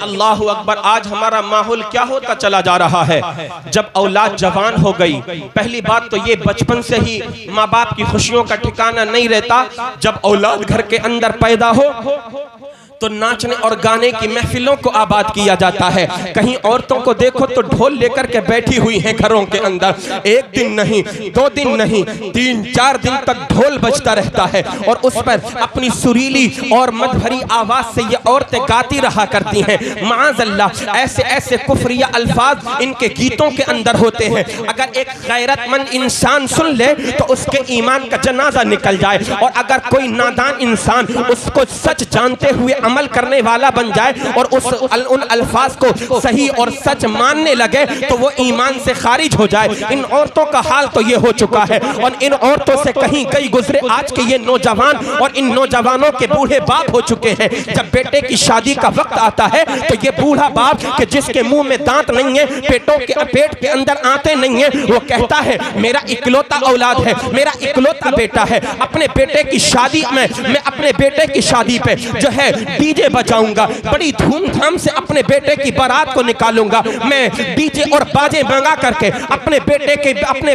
अल्लाहु अकबर, आज हमारा माहौल क्या होता चला जा रहा है। जब औलाद जवान हो गई, पहली बात तो ये बचपन से ही माँ बाप की खुशियों का ठिकाना नहीं रहता। जब औलाद घर के अंदर पैदा हो तो नाचने और गाने की महफिलों को आबाद किया जाता है। कहीं औरतों को देखो तो ढोल लेकर के बैठी हुई हैं घरों के अंदर। एक दिन नहीं, 2 दिन नहीं, 3-4 दिन तक ढोल बजता रहता है और उस पर अपनी सुरीली और मधुरी आवाज से ये औरतें गाती रहा करती हैं। माअज़ल्लाह, ऐसे ऐसे कुफ्रिया अल्फाज इनके गीतों के अंदर होते हैं। अगर एक गैरतमंद इंसान सुन ले तो उसके ईमान का जनाजा निकल जाए, और अगर कोई नादान इंसान उसको सच जानते हुए अमल करने वाला बन जाए और उन अल्फाज को सही और सच मानने लगे तो वो ईमान से खारिज हो जाए। इन औरतों का हाल तो ये हो चुका है, और इन औरतों से कहीं कहीं गुजरे आज के ये नौजवान, और इन नौजवानों के बूढ़े बाप हो चुके हैं। जब बेटे की शादी का वक्त आता है तो ये बूढ़ा बाप के जिसके मुंह में दांत नहीं है, पेट के अंदर आते नहीं है, वो कहता है मेरा इकलौता औलाद है, मेरा इकलौता बेटा है। अपने बेटे की शादी में मैं अपने बेटे की शादी पे जो है डीजे बजाऊंगा, बड़ी धूमधाम से अपने बेटे की बारात को निकालूंगा। मैं डीजे और बाजे मंगा करके अपने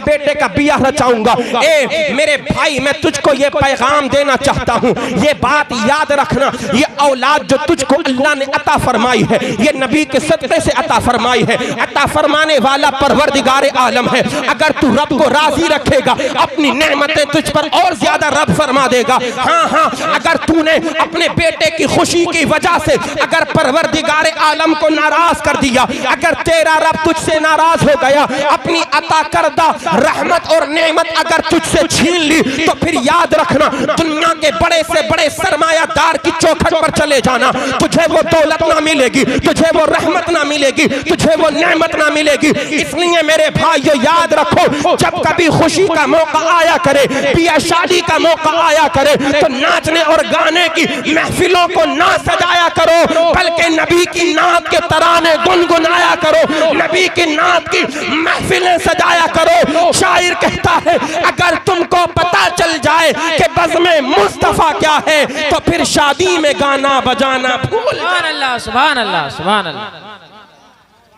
बेटे का बियाह रचाऊंगा। ए मेरे भाई, मैं तुझको ये पैगाम देना चाहता हूँ, ये बात याद रखना, ये औलाद जो तुझको अल्लाह ने अता फरमाई है, ये नबी के सदक़े से अता फरमाई है। अता फरमाने वाला परवरदिगार आलम है। अगर तू रब को राजी रखेगा, अपनी नेमतें तुझ पर और ज्यादा रब फरमा देगा। हाँ, अगर तूने अपने बेटे की खुशी की वजह से अगर परवरदिगार आलम को नाराज कर दिया, अगर तेरा रब तुझसे नाराज हो गया, अपनी अता करदा रहमत और नेमत अगर तुझसे छीन ली, तो फिर याद रखना दुनिया के बड़े से बड़े सरमायादार की चौखट पर चले जाना, तुझे वो दौलत ना मिलेगी, तुझे वो रहमत ना मिलेगी, तुझे वो नेमत ना मिलेगी। इसलिए मेरे भाई ये याद रखो, जब कभी खुशी का मौका आया करे, बियाह शादी का मौका आया करे, तो नाचने और गाने की महफिलों को ना सजाया करो, बल्कि नबी की नात के तराने गुनगुनाया करो, नबी की नात की महफिलें सजाया करो। शायर कहता है अगर तुमको पता चल जाए कि बज़्म मुस्तफा क्या है, तो फिर शादी में गाना बजाना भूल। सुभान अल्लाह, सुभान अल्लाह, सुभान अल्लाह।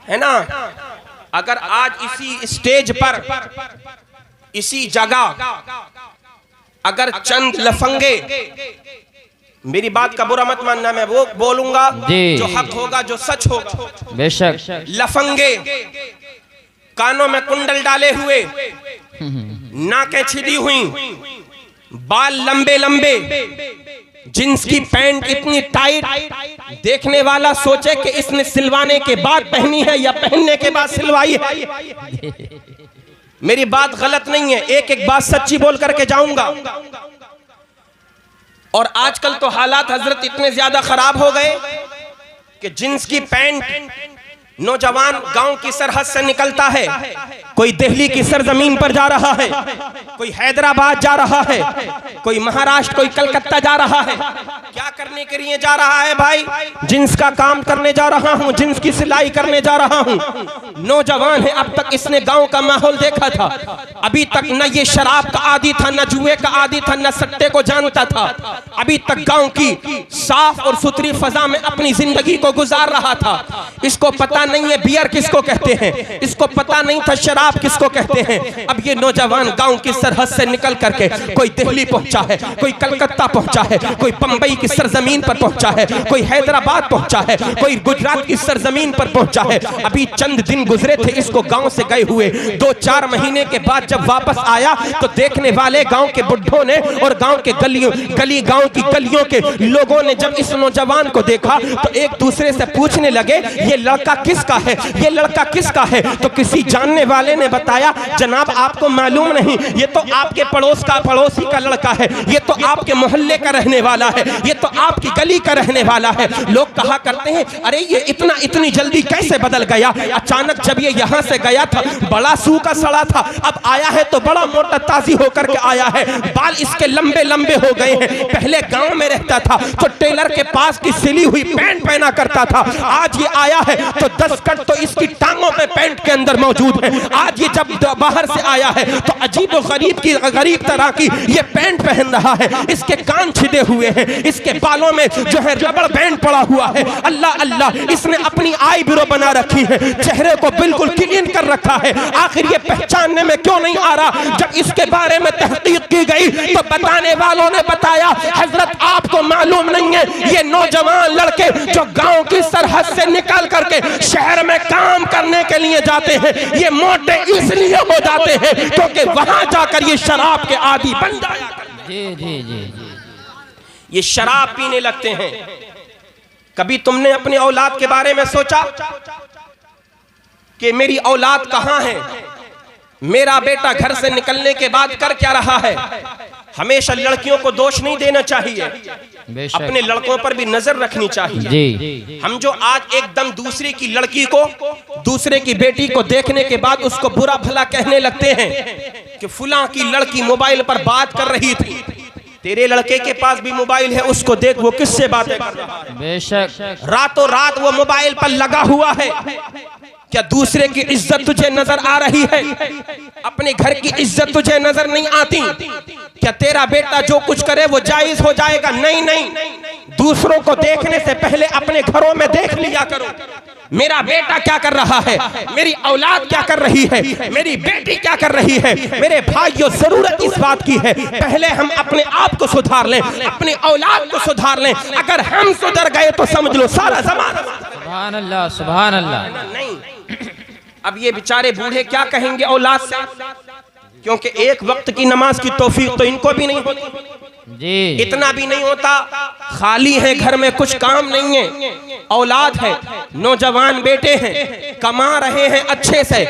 है ना? अगर आज इसी स्टेज पर, इसी जगह अगर चंद लफंगे, मेरी बात का बुरा मत मानना, मैं वो बोलूंगा जो हक होगा, जो सच होगा, बेशक। लफंगे कानों में कुंडल डाले हुए, नाकें छिदी हुई, बाल लंबे लंबे, जींस की पैंट इतनी टाइट, देखने वाला सोचे कि इसने सिलवाने के बाद पहनी है या पहनने के बाद सिलवाई है। मेरी बात गलत नहीं है, एक एक बात सच्ची बोल करके जाऊंगा। और आजकल तो हालात हजरत इतने ज्यादा खराब हो गए कि जींस की पैंट नौजवान गांव की सरहद से निकलता है, कोई दिल्ली की सरजमीन पर जा रहा है, कोई हैदराबाद जा रहा है, कोई महाराष्ट्र, कोई कलकत्ता जा रहा है। क्या करने के लिए जा रहा है भाई? जींस का काम करने जा रहा हूँ, जींस की सिलाई करने जा रहा हूँ। नौजवान है, अब तक इसने गांव का माहौल देखा था, अभी तक न ये शराब का आदी था, न जुए का आदी था, न सट्टे को जानता था। अभी तक गांव की साफ और सुथरी फजा में अपनी जिंदगी को गुजार रहा था। इसको पता नहीं है बियर किसको कहते हैं, इसको पता नहीं था शराब किसको कहते हैं। अब ये नौजवान गांव की सरहद से निकल करके कोई दिल्ली पहुंचा है, कोई कलकत्ता पहुंचा है, कोई बंबई की सरजमीन पर पहुंचा है, कोई हैदराबाद पहुंचा है, कोई गुजरात की सरजमीन पर पहुंचा है। अभी चंद दिन गुजरे थे इसको गांव से गए हुए, 2-4 महीने के बाद जब वापस आया तो देखने वाले गांव के बुढ़ों ने और गांव के गांव की गलियों के लोगों ने जब इस नौजवान को देखा तो एक दूसरे से पूछने लगे ये लड़का किसका है, ये लड़का किसका है? तो किसी जानने वाले ने बताया जनाब आपको मालूम नहीं, ये तो आपके पड़ोसी का लड़का है, ये तो आपके मोहल्ले का रहने वाला है, ये तो आपकी गली का रहने वाला है। लोग कहा करते हैं अरे ये इतनी जल्दी कैसे बदल गया? अचानक जब ये यहाँ से गया था बड़ा सूखा सड़ा था, अब आया है तो बड़ा मोटा ताजी होकर के आया है, बाल इसके लंबे लंबे हो गए हैं। पहले गांव में रहता था तो टेलर के पास की सिली हुई पैंट पहना करता था, आज ये आया है तो दस्तखत तो इसकी टांगों पे पैंट के अंदर मौजूद है। आज ये जब बाहर से आया है तो अजीब व गरीब तरह की ये पैंट पहन रहा है। इसके कान छिदे हुए हैं, इसके बालों में जो है रबड़ बैंड पड़ा हुआ है। अल्लाह अल्लाह, इसने अपनी आई ब्रो बना रखी है, चेहरे को बिल्कुल क्लीन कर रखा है। आखिर ये पहचानने में क्यों नहीं आ रहा? जब इसके बारे में तहकीक की गई तो बताने वालों ने बताया, हजरत आपको मालूम नहीं है, ये नौजवान लड़के जो गांव की सरहद से निकल करके शहर में काम करने के लिए जाते हैं, ये मोटे इसलिए हो जाते हैं क्योंकि वहां जाकर ये शराब के आदी बन जाया करते हैं। जी जी जी, ये शराब पीने लगते हैं। कभी तुमने अपनी औलाद के बारे में सोचा कि मेरी औलाद कहां है? मेरा बेटा घर से निकलने के बाद कर क्या रहा है? हमेशा लड़कियों को दोष नहीं देना चाहिए, अपने लड़कों पर भी नजर रखनी चाहिए। जी। हम जो आज एकदम दूसरे की लड़की को, दूसरे की बेटी को देखने के बाद उसको बुरा भला कहने लगते हैं कि फुला की लड़की मोबाइल पर बात कर रही थी। तेरे लड़के के पास भी मोबाइल है, उसको देख वो किससे बातें कर रहा है। बेशक रातों रात वो मोबाइल पर लगा हुआ है। क्या दूसरे की इज्जत तुझे नजर आ रही है? अपने घर की इज्जत तुझे नजर नहीं आती? क्या तेरा बेटा जो कुछ करे वो जायज हो जाएगा? नहीं नहीं, दूसरों को देखने से पहले अपने घरों में देख लिया करो। मेरा बेटा क्या कर रहा है, मेरी औलाद क्या कर रही है, मेरी बेटी क्या कर रही है। मेरे भाइयों, जरूरत इस बात की है पहले हम अपने आप को सुधार लें, अपने औलाद को सुधार लें। अगर हम सुधर गए तो समझ लो सारा ज़माना। सुभान अल्लाह, सुभान अल्लाह। नहीं, अब ये बेचारे बूढ़े क्या कहेंगे औलाद से, क्योंकि एक वक्त की नमाज की तौफीक तो इनको भी नहीं होती। जी, इतना भी नहीं होता, खाली है घर में, कुछ काम नहीं है, औलाद है, नौजवान बेटे हैं, कमा रहे हैं अच्छे से,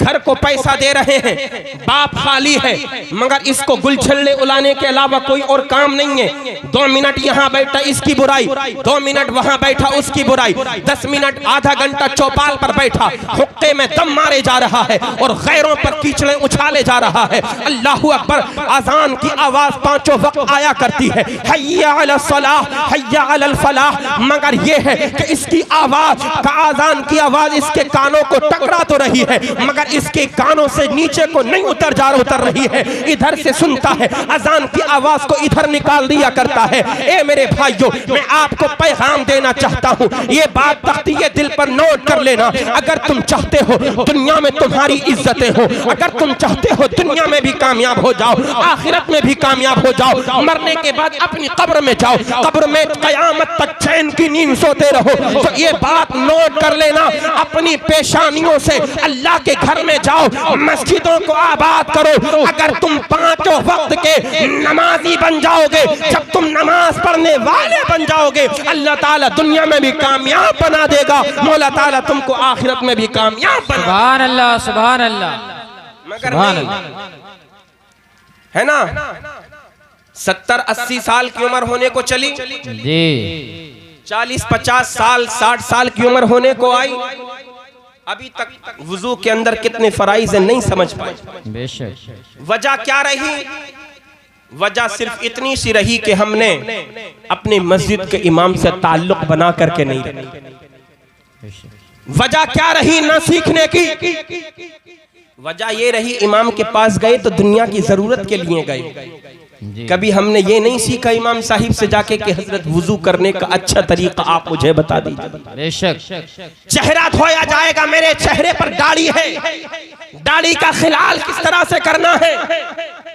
घर को पैसा दे रहे हैं, बाप खाली है, मगर इसको गुलछल्ले उलाने के अलावा कोई और काम नहीं है। 2 मिनट यहाँ बैठा इसकी बुराई, 2 मिनट वहां बैठा उसकी बुराई, 10 मिनट आधा घंटा चौपाल पर बैठा हुक्के में दम मारे जा रहा है और गैरों पर कीचड़े उछाले जा रहा है। अल्लाहू अकबर, अजान की आवाज पांचों वक्त आया करती है, हय्या अला सलाह, हय्या अल फलाह, मगर ये है कि इसकी आवाज का, आजान की आवाज इसके कानों को टकरा तो रही है मगर इसके कानों से नीचे को नहीं उतर रही है। इधर से सुनता है, अजान की आवाज को इधर निकाल दिया करता है। ए मेरे भाइयों, मैं आपको पैगाम देना चाहता हूँ, ये बात तख्तिये दिल पर नोट कर लेना। अगर तुम चाहते हो दुनिया में तुम्हारी इज्जतें हो, अगर तुम चाहते हो दुनिया में भी कामयाब हो जाओ, आखिरत में भी कामयाब हो जाओ, मरने के बाद अपनी कब्र में जाओ, कब्र में कयामत तक चैन की नींद सोते रहो, तो ये बात नोट कर लेना। अपनी पेशानियों से अल्लाह के घर में जाओ, मस्जिदों को आबाद करो। अगर तुम 5 वक्त के नमाजी बन जाओगे, जब तुम नमाज पढ़ने वाले बन जाओगे, अल्लाह ताला दुनिया में भी कामयाब बना देगा, मौला ताला तुमको आखिरत में भी कामयाब बना। सुभान अल्लाह, सुभान अल्लाह। मगर नहीं, है ना, 70-80 साल की उम्र होने को चली जी, 40-50 साल 60 साल की उम्र होने को आई, अभी तक वुजू के अंदर कितने फराइज नहीं समझ पाए। बेशक। वजह क्या रही? वजह सिर्फ इतनी सी रही कि हमने अपने मस्जिद के इमाम से ताल्लुक बना करके नहीं रखा। वजह क्या रही ना सीखने की? वजह ये रही, इमाम के पास गए तो दुनिया की जरूरत के लिए गए, कभी हमने ये नहीं सीखा इमाम साहिब से जाके कि हजरत वुजू करने का अच्छा तरीका आप मुझे बता दीजिए। बेशक। चेहरा धोया जाएगा, मेरे चेहरे पर दाढ़ी है, दाढ़ी का खिलाल किस तरह से करना है?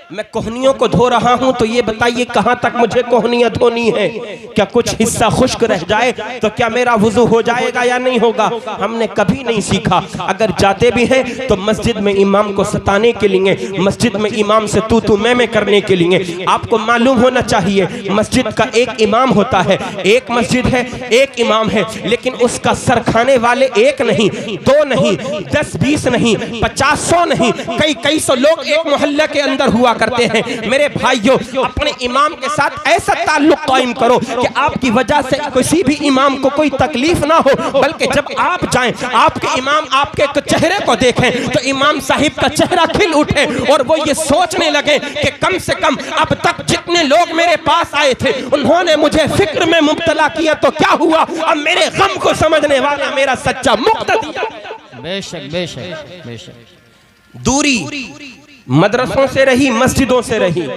मैं कोहनियों को धो रहा हूं तो ये बताइए कहां तक मुझे कोहनियां धोनी है? क्या कुछ हिस्सा खुश्क रह जाए तो क्या मेरा वुजू हो जाएगा या नहीं होगा? हमने कभी नहीं सीखा। अगर जाते भी हैं तो मस्जिद में इमाम को सताने के लिए, मस्जिद में इमाम से तू मैं करने के लिए। आपको मालूम होना चाहिए मस्जिद का एक इमाम होता है, एक मस्जिद है एक इमाम है, लेकिन उसका सर खाने वाले एक नहीं, 2 नहीं, 10-20 नहीं, 50-100 नहीं, कई सौ लोग एक मोहल्ले के अंदर हुआ करते हैं। मेरे भाइयों, अपने इमाम के साथ ऐसा ताल्लुक कायम करो कि आपकी वजह से किसी भी इमाम को कोई तकलीफ ना हो, बल्कि जब आप जाएं आपके इमाम आपके चेहरे को देखें तो इमाम साहिब का चेहरा खिल उठे और वो ये सोचने लगे कि कम से कम अब तक जितने लोग मेरे पास आए थे उन्होंने मुझे फिक्र में मुब्तला किया तो क्या हुआ, अब मेरे गम को समझने वाला मेरा सच्चा मुक्तदी। बेशक बेशक बेशक। दूरी मदरसों से रही, मस्जिदों से रही,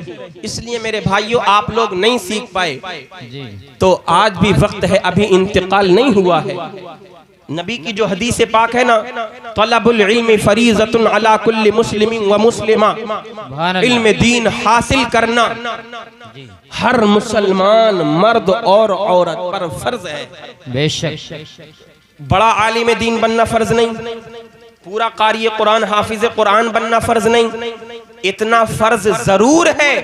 इसलिए मेरे भाइयों आप लोग नहीं सीख पाए जी। तो आज भी वक्त है, अभी इंतकाल नहीं हुआ है। नबी की जो हदीस पाक है ना, तलबुल इल्मी फरीज़तुन अला कुल्ली मुस्लिमिन व मुस्लिमा, इल्म दीन हासिल करना हर मुसलमान मर्द और औरत पर फर्ज है। बेशक। बड़ा आलिम दीन बनना फर्ज नहीं, पूरा कारी कुरान हाफिज कुरान बनना फर्ज नहीं, इतना फर्ज जरूर है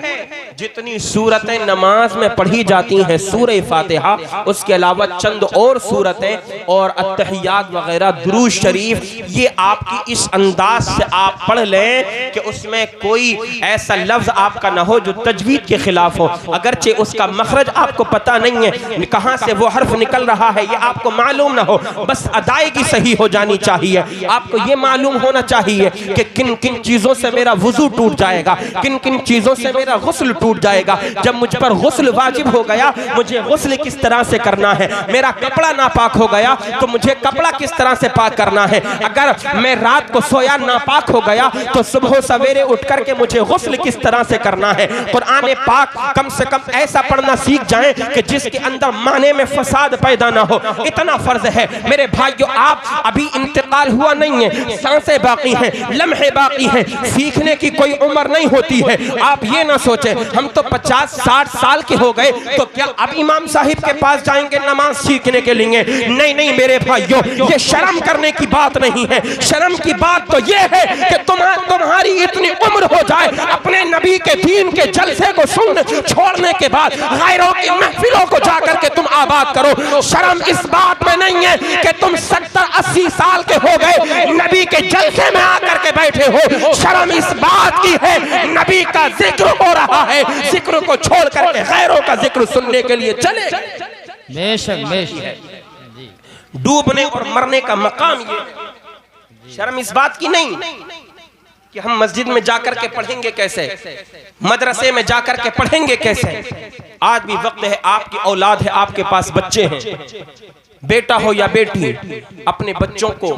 जितनी सूरतें नमाज में पढ़ी जाती हैं, सूरह फातिहा, उसके अलावा चंद और सूरतें और अत्तहियात वगैरह, दुरूद शरीफ, ये आपकी इस अंदाज से आप पढ़ लें कि उसमें कोई ऐसा लफ्ज आपका ना हो जो तजवीद के खिलाफ हो। अगरचे उसका मखरज आपको पता नहीं है, कहाँ से वो हर्फ निकल रहा है ये आपको मालूम ना हो, बस अदायगी सही हो जानी चाहिए। आपको ये मालूम होना चाहिए कि किन किन चीजों से मेरा वुजू टूट जाएगा, किन किन चीजों से मेरा गुस्ल टूट जाएगा। जब मुझ पर गुस्ल वाजिब हो गया, मुझे गुस्ल किस तरह से करना है। मेरा कपड़ा नापाक हो गया तो मुझे कपड़ा किस तरह से पाक करना है। अगर मैं रात को सोया नापाक हो गया तो सुबह सवेरे उठ करके मुझे गुस्ल किस तरह से करना है। कुरान पाक कम से कम ऐसा पढ़ना सीख जाएं कि जिसके अंदर माने में फसाद पैदा ना हो, इतना फर्ज है। मेरे भाइयों, आप अभी इंतकाल हुआ नहीं है, सांसें बाकी हैं, लम्हे बाकी हैं, सीखने की कोई उम्र नहीं होती है। आप ये ना सोचें हम तो 50-60 साल के हो गए तो क्या अब इमाम साहिब के पास जाएंगे नमाज सीखने के लिए। नहीं नहीं मेरे भाइयों, ये शर्म करने की बात नहीं है। शर्म की बात तो ये है कि तुम्हारी इतनी उम्र हो जाए, अपने नबी के दीन के जलसे को सुन छोड़ने के बाद गैरों की महफिलों को जाकर के तुम आबाद करो। शर्म इस बात में नहीं है कि तुम 70-80 साल के हो गए, नबी के जलसे में आकर के बैठे हो। शर्म इस बात की है नबी का जिक्र हो रहा है, जिक्र को छोड़ करके गैरों का जिक्र सुनने के लिए चले। बेशक बेशक। डूबने और मरने का मकाम ये। शर्म इस बात की नहीं कि हम मस्जिद में जाकर के पढ़ेंगे कैसे, मदरसे में जाकर के पढ़ेंगे कैसे। आज भी वक्त है, आपकी औलाद है, आपके पास बच्चे हैं, बेटा हो या बेटी, अपने बच्चों को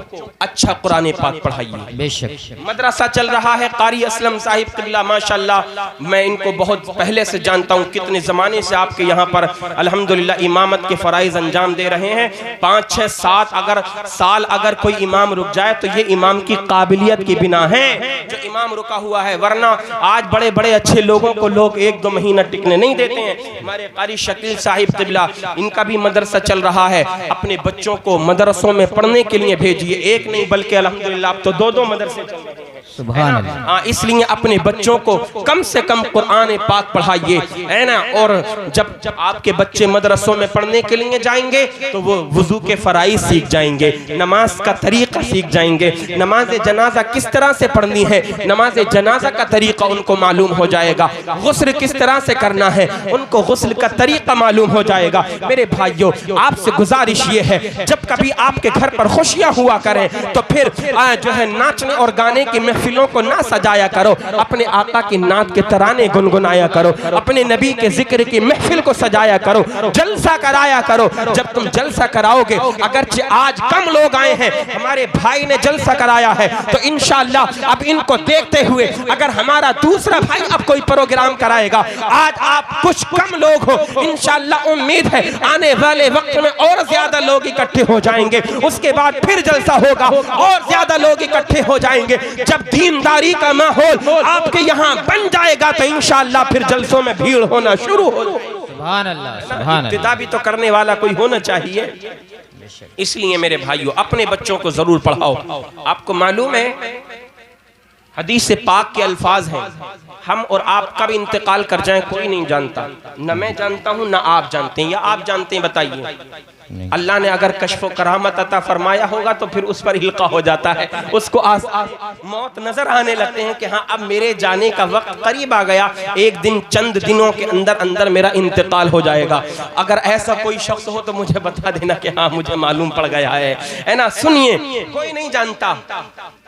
अच्छा कुरान पाक पढ़ाइए। बेशक। मदरसा चल रहा है कारी असलम साहिब किबला, माशाल्लाह मैं इनको बहुत पहले से जानता हूँ, कितने ज़माने से आपके यहाँ पर अल्हम्दुलिल्लाह इमामत के फ़राइज़ अंजाम दे रहे हैं। 5-6-7 साल अगर कोई इमाम रुक जाए तो ये इमाम की काबिलियत की बिना है जो इमाम रुका हुआ है, वरना आज बड़े बड़े अच्छे लोगों को लोग 1-2 महीना टिकने नहीं देते हैं। हमारे कारी शकील साहिब किबला, इनका भी मदरसा चल रहा है। अपने बच्चों को मदरसों में पढ़ने के लिए भेजिए, एक नहीं बल्कि अल्हम्दुलिल्लाह अब तो 2-2 मदरसे चल रहे हैं। सुभान अल्लाह। हाँ, इसलिए अपने बच्चों को कम से कम कुरान पाक पढ़ाइए, है ना। और जब आपके बच्चे मदरसों में पढ़ने के लिए जाएंगे तो वो वुजू के फराइज सीख जाएंगे, नमाज का तरीका सीख जाएंगे, नमाज जनाजा किस तरह से पढ़नी है, नमाज जनाजा का तरीका उनको मालूम हो जाएगा, गुस्ल किस तरह से करना है उनको गुस्ल का तरीका मालूम हो जाएगा। मेरे भाइयों, आपसे गुजारिश ये है, जब कभी आपके घर पर खुशियां हुआ करें तो फिर जो है नाचने और गाने की महफिलों को ना सजाया करो, अपने आका की नात के तराने गुनगुनाया करो, अपने नबी के जिक्र की महफिल को सजाया करो, जलसा कराया करो। जब तुम जलसा कराओगे, अगरचे आज कम लोग आए हैं, हमारे भाई ने जलसा कराया है, तो इंशाअल्लाह अब इनको देखते हुए अगर हमारा दूसरा भाई अब कोई प्रोग्राम कराएगा, आज आप कुछ कम लोग हो, इंशाअल्लाह उम्मीद है आने वाले वक्त में और ज्यादा लोग इकट्ठे हो जाएंगे, उसके बाद फिर जलसा होगा और ज्यादा लोग इकट्ठे हो जाएंगे। जब दीनदारी का माहौल आपके यहाँ बन जाएगा तो इंशाअल्लाह फिर जलसों में भीड़ होना शुरू हो जाएगी। सुभान अल्लाह, सुभान अल्लाह। इब्तिदा भी तो करने वाला कोई होना चाहिए। इसलिए मेरे भाइयों, अपने बच्चों को जरूर पढ़ाओ। आपको मालूम है हदीस पाक के अल्फाज हैं, हम और आप कब इंतकाल कर जाएं कोई नहीं जानता, न मैं जानता हूं न आप जानते हैं, या आप जानते हैं बताइए। अल्लाह ने अगर कश्फ करामत अता फरमाया होगा तो फिर उस पर हिल्का हो जाता है, उसको मौत नजर आने लगते हैं कि हाँ अब मेरे जाने का वक्त करीब आ गया, एक दिन चंद दिनों के अंदर अंदर मेरा इंतकाल हो जाएगा। अगर ऐसा कोई शख्स हो तो मुझे बता देना कि हाँ मुझे मालूम पड़ गया है ना। सुनिए, कोई नहीं जानता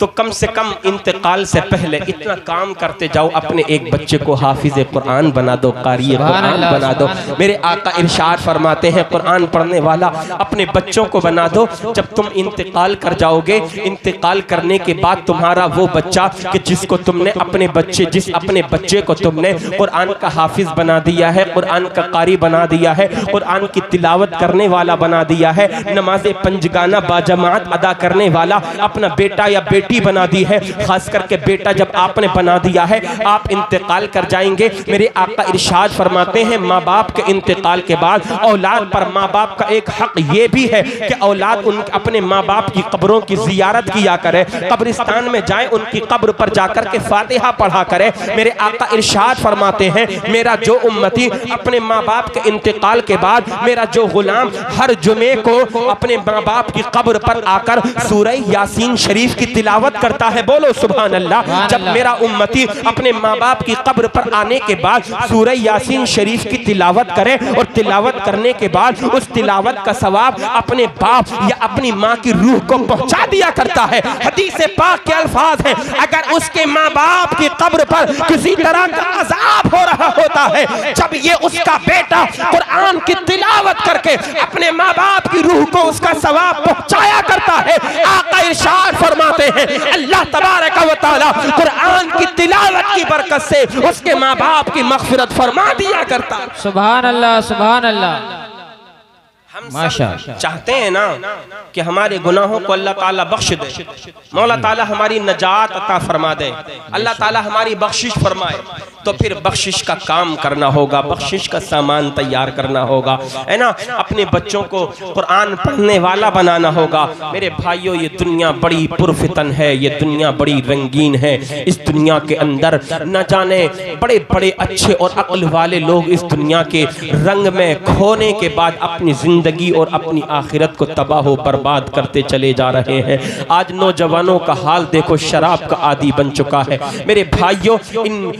तो कम से कम इंतकाल से पहले इतना काम करते जाओ, अपने एक बच्चे को हाफिज कुरान बना दो, कारी कुरान बना दो। मेरे आका इरशाद फरमाते हैं कुरान पढ़ने वाला अपने बच्चों को बना दो। जब तुम इंतकाल कर जाओगे, इंतकाल करने के बाद तुम्हारा वो बच्चा कि जिसको तुमने अपने बच्चे को तुमने कुरान का हाफिज बना दिया है, कुरान का कारी बना दिया है, कुरान की तिलावत करने वाला बना दिया है, नमाज पंजगाना बाजमात अदा करने वाला अपना बेटा या बेटी बना दी है। खास करके बेटा जब आपने बना दिया है, आप इंतकाल कर जाएंगे। मेरे आका इरशाद फरमाते हैं माँ बाप के इंतकाल के बाद औलाद पर माँ बाप का एक हक ये भी है कि औलाद अपने माँ बाप की कब्रों की जियारत किया करे, कब्रिस्तान में जाए, उनकी कब्र पर जाकर के फातिहा पढ़ा करे। मेरे आका इरशाद फरमाते हैं मेरा जो उम्मती अपने माँ बाप के इंतकाल के बाद, मेरा जो गुलाम हर जुमे को अपने माँ बाप की कब्र पर आकर सूरह यासीन शरीफ की तिलावत करता है, बोलो सुभान अल्लाह। जब मेरा उम्मती अपने माँ बाप की कब्र पर आने के बाद सूरह यासीन शरीफ की तिलावत करे और तिलावत करने के बाद उस तिलावत का सवाब अपने बाप या अपनी माँ की रूह को पहुंचा दिया करता है। हदीस पाक के अल्फाज हैं, अगर उसके माँ बाप की कब्र पर किसी तरह का अजाब हो रहा होता है, जब ये उसका बेटा कुरान की तिलावत करके अपने माँ बाप की रूह को उसका सवाब पहुंचाया करता है, आका इरशाद फरमाते हैं अल्लाह तबारक व तआला कुरान की तिलावत की बरकत से उसके माँ बाप की मग़फ़िरत फरमा दिया करता। सुभान अल्लाह, सुभान अल्लाह। हम सब चाहते हैं ना कि हमारे गुनाहों को अल्लाह ताला बख्श दे, मौला ताला हमारी नजात अता फरमा दे, अल्लाह ताला हमारी बख्शिश फरमाए। तो फिर बख्शिश का काम करना होगा, बख्शिश का सामान तैयार करना होगा, है ना। अपने बच्चों को कुरान पढ़ने वाला बनाना होगा। मेरे भाइयों, ये दुनिया बड़ी पुरफितन है, ये दुनिया बड़ी रंगीन है। इस दुनिया के अंदर न जाने बड़े बड़े अच्छे और अक्ल वाले लोग इस दुनिया के रंग में खोने के बाद अपनी जिंदगी और अपनी आखिरत को तबाह बर्बाद करते चले जा रहे हैं। आज नौजवानों का हाल देखो, शराब का आदी बन चुका है। मेरे भाइयों, इन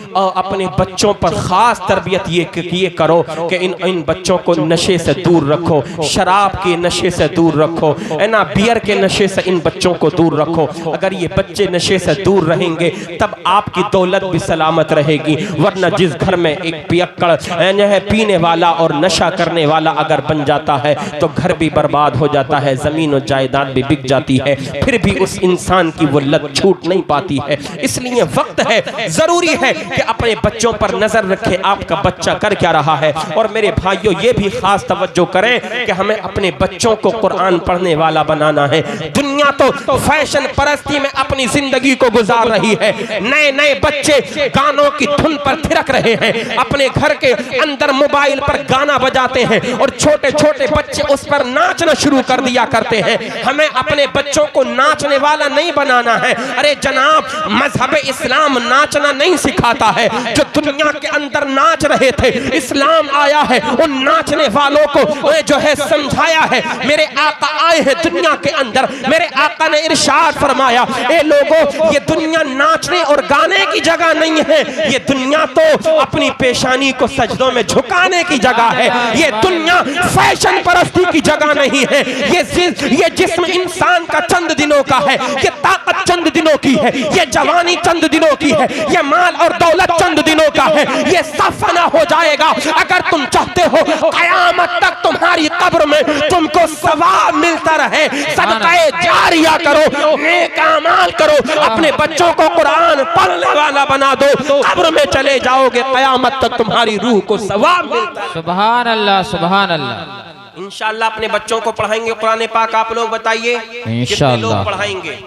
अपने बच्चों पर खास तरबियत ये करो कि इन बच्चों को नशे से दूर रखो, शराब के नशे से दूर रखो, है ना, बियर के नशे से इन बच्चों को दूर रखो। अगर ये बच्चे नशे से दूर रहेंगे तब आपकी दौलत भी सलामत रहेगी। वरना जिस घर में एक पियक्कड़ है, पीने वाला और नशा करने वाला अगर बन जाता है तो घर भी बर्बाद हो जाता है, जमीन और जायदाद भी बिक जाती है, फिर भी उस इंसान की वो लत छूट नहीं पाती है। इसलिए वक्त है, जरूरी है कि अपने बच्चों पर नजर रखें, आपका बच्चा कर क्या रहा है। और मेरे भाइयों, ये भी खास तवज्जो करें कि हमें अपने बच्चों को कुरान पढ़ने वाला बनाना है। दुनिया तो फैशन परस्ती में अपनी जिंदगी को गुजार रही है। नए नए बच्चे गानों की धुन पर थिरक रहे हैं, अपने घर के अंदर मोबाइल पर गाना बजाते हैं और छोटे छोटे बच्चे उस पर नाचना शुरू कर दिया करते हैं। हमें अपने बच्चों को नाचने वाला नहीं बनाना है। अरे जनाब, मजहब इस्लाम नाचना नहीं सिखाता है। जो दुनिया के अंदर नाच रहे थे, इस्लाम आया है उन नाचने वालों को जो है समझाया है। मेरे आका आए हैं दुनिया के अंदर, मेरे आका ने इरशाद फरमाया, ए लोगों, ये दुनिया नाचने और गाने की जगह नहीं है, ये दुनिया तो अपनी पेशानी को सजदों में झुकाने की जगह है। ये दुनिया फैशन परस्ती की जगह नहीं है। ये जिस्म इंसान का चंद दिनों का है, ये ताकत चंद दिनों की है, ये जवानी चंद दिनों की है, ये माल और दौलत चंद दिनों का है। ये सब फना हो जाएगा। अगर तुम चाहते हो कयामत तक तुम्हारी कब्र में तुमको सवाब मिलता रहे, सदक़े जारिया करो, नेक अमाल करो, अपने बच्चों को कुरान पढ़ने वाला बना दो, कब्र में चले जाओगे, कयामत तक तुम्हारी रूह को सवाब मिलता है। सुभान अल्लाह, सुभान अल्लाह। इंशाअल्लाह अपने बच्चों को पढ़ाएंगे कुरान पाक। आप लोग बताइए कितने लोग पढ़ाएंगे?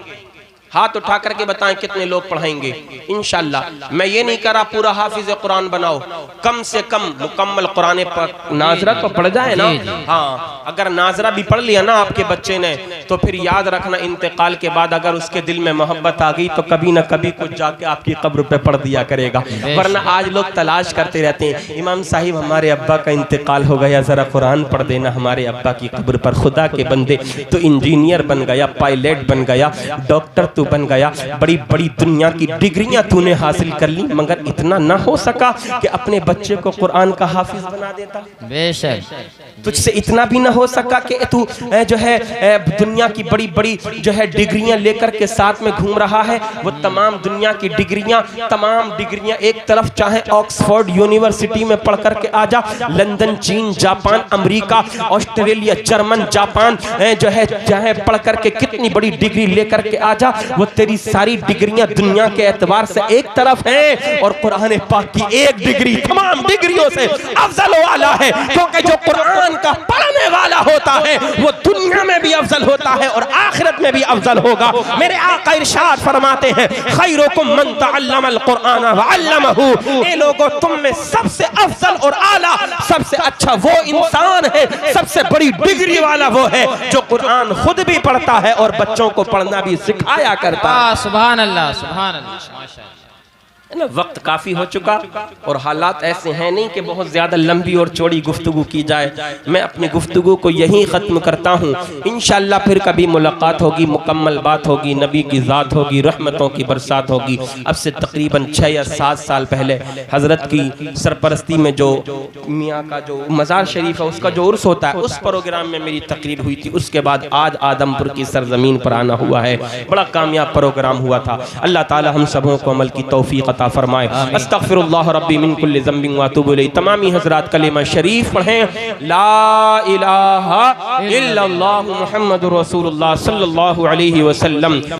हाथ उठा करके बताएं कितने लोग पढ़ाएंगे इंशाअल्लाह। मैं ये नहीं करा पूरा हाफिज कुरान बनाओ, कम से कम मुकम्मल कुरान पाक नाजरा तो पढ़ जाए ना। हाँ, अगर नाजरा भी पढ़ लिया ना आपके बच्चे ने तो फिर याद रखना इंतकाल के बाद अगर उसके दिल में मोहब्बत आ गई तो कभी ना कभी कुछ जाके आपकी कब्र पे पढ़ दिया करेगा। वरना आज लोग तलाश करते रहते हैं, इमाम साहिब हमारे अब्बा का इंतकाल हो गया, जरा कुरान पढ़ देना हमारे अब्बा की कब्र पर। खुदा के बंदे, तो इंजीनियर बन गया, पायलट बन गया, डॉक्टर तू बन गया, बड़ी बड़ी दुनिया की डिग्रियां तूने हासिल कर ली, मगर इतना ना हो सका कि अपने बच्चे को कुरान का हाफिज बना देता। बेशक तुझसे इतना भी ना हो सका कि तू जो है दुनिया की बड़ी बड़ी जो है डिग्रियां लेकर के साथ में घूम रहा है। वो तमाम दुनिया की तमाम डिग्रियां एक तरफ, चाहे ऑक्सफोर्ड यूनिवर्सिटी में पढ़ करके आ जा, लंदन, चीन, Japan, America, Australia, German, Japan जो है चाहे पढ़ करके कितनी बड़ी डिग्री लेकर के आ जा, वो तेरी सारी डिग्रियां दुनिया के एतबार से एक तरफ है और कुरान पाक की एक डिग्री तमाम डिग्रियों से अफजल वाला है। क्योंकि जो कुरान का पढ़ने वाला होता है वो दुनिया में भी अफजल होता है और आखिरत में भी अफजल होगा। मेरे आका इरशाद फरमाते हैं, खैरुकुम मन तअल्लमल कुरान व अल्लमहु। ए लोगों, तुम में सबसे अफजल और आला, सबसे अच्छा वो इंसान है, सबसे बड़ी डिग्री वाला वो है जो कुरान खुद भी पढ़ता है और बच्चों को पढ़ना भी सिखाया करता है। सुभान अल्लाह, सुभान अल्लाह, माशाअल्लाह। वक्त काफी हो चुका और हालात ऐसे हैं नहीं कि बहुत ज्यादा लंबी और चौड़ी गुफ्तगू की जाए। मैं अपनी गुफ्तगू को यहीं ख़त्म करता हूँ। इंशाअल्लाह फिर कभी मुलाकात होगी, मुकम्मल बात होगी, नबी की ज़ात होगी, रहमतों की बरसात होगी। अब से तकरीबन 6 या 7 साल पहले हज़रत की सरपरस्ती में जो मियाँ का जो मज़ार शरीफ है उसका जो उर्स होता है, उस प्रोग्राम में मेरी तकरीर हुई थी। उसके बाद आज आदमपुर की सरजमीन पर आना हुआ है। बड़ा कामयाब प्रोग्राम हुआ था। अल्लाह ताला हम सबों को अमल की तौफीक अता फरमाए। अस्तगफिरुल्लाह रब्बी मिन कुल्लि ज़ंबिन व अतूबु इलैह। तमामी हज़रात कलेमा शरीफ पढ़ें, ला इलाहा इल्लल्लाह मुहम्मदुर रसूलुल्लाह सल्लल्लाहु अलैहि वसल्लम।